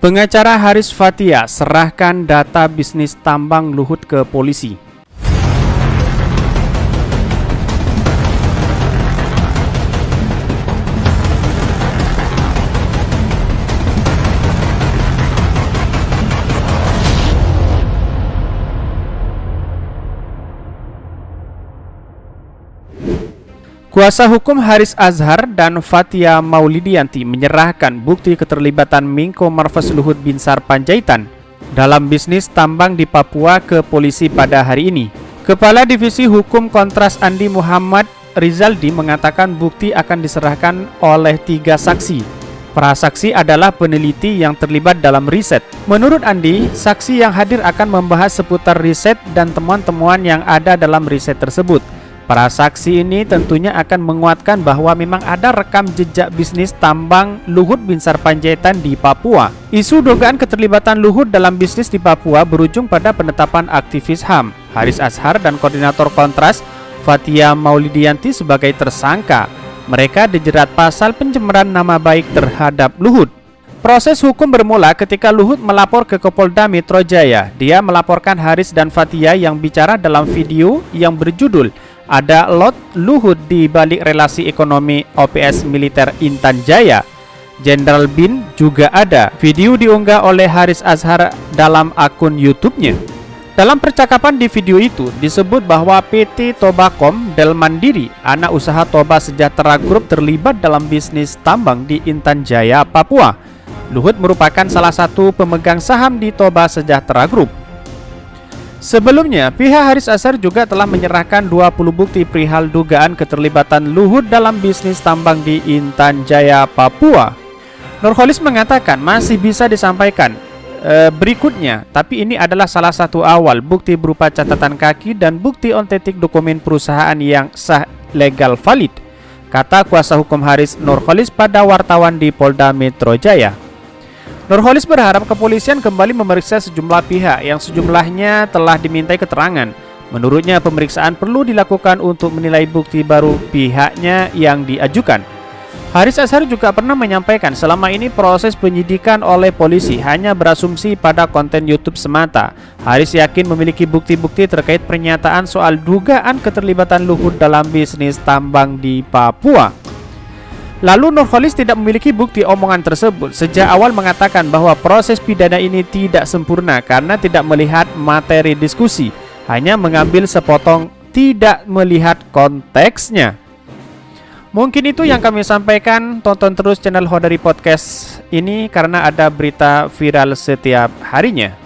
Pengacara Haris Fathia serahkan data bisnis tambang Luhut ke polisi. Kuasa hukum Haris Azhar dan Fathia Maulidiyanti menyerahkan bukti keterlibatan Menko Marves Luhut Binsar Panjaitan dalam bisnis tambang di Papua ke polisi pada hari ini. Kepala Divisi Hukum Kontras Andi Muhammad Rizaldi mengatakan bukti akan diserahkan oleh 3 saksi. Prasaksi adalah peneliti yang terlibat dalam riset. Menurut Andi, saksi yang hadir akan membahas seputar riset dan temuan-temuan yang ada dalam riset tersebut. Para saksi ini tentunya akan menguatkan bahwa memang ada rekam jejak bisnis tambang Luhut Binsar Panjaitan di Papua. Isu dugaan keterlibatan Luhut dalam bisnis di Papua berujung pada penetapan aktivis HAM Haris Azhar dan koordinator Kontras Fathia Maulidiyanti sebagai tersangka. Mereka dijerat pasal pencemaran nama baik terhadap Luhut. Proses hukum bermula ketika Luhut melapor ke Kapolda Metro Jaya. Dia melaporkan Haris dan Fathia yang bicara dalam video yang berjudul "Ada lot Luhut di balik relasi ekonomi OPS militer Intan Jaya. Jenderal Bin juga ada." Video diunggah oleh Haris Azhar dalam akun YouTube-nya. Dalam percakapan di video itu disebut bahwa PT Tobakom Del Mandiri, anak usaha Toba Sejahtera Group, terlibat dalam bisnis tambang di Intan Jaya, Papua. Luhut merupakan salah satu pemegang saham di Toba Sejahtera Group. Sebelumnya, pihak Haris Azhar juga telah menyerahkan 20 bukti perihal dugaan keterlibatan Luhut dalam bisnis tambang di Intan Jaya, Papua. Nurholis mengatakan masih bisa disampaikan berikutnya, tapi ini adalah salah satu awal bukti berupa catatan kaki dan bukti otentik dokumen perusahaan yang sah legal valid, kata kuasa hukum Haris Nurholis pada wartawan di Polda Metro Jaya. Nurholis berharap kepolisian kembali memeriksa sejumlah pihak yang sejumlahnya telah dimintai keterangan. Menurutnya pemeriksaan perlu dilakukan untuk menilai bukti baru pihaknya yang diajukan. Haris Azhar juga pernah menyampaikan selama ini proses penyidikan oleh polisi hanya berasumsi pada konten YouTube semata. Haris yakin memiliki bukti-bukti terkait pernyataan soal dugaan keterlibatan Luhut dalam bisnis tambang di Papua. Lalu Nurholis tidak memiliki bukti omongan tersebut. Sejak awal mengatakan bahwa proses pidana ini tidak sempurna karena tidak melihat materi diskusi, hanya mengambil sepotong, tidak melihat konteksnya. Mungkin itu yang kami sampaikan. Tonton terus channel Hodari Podcast ini karena ada berita viral setiap harinya.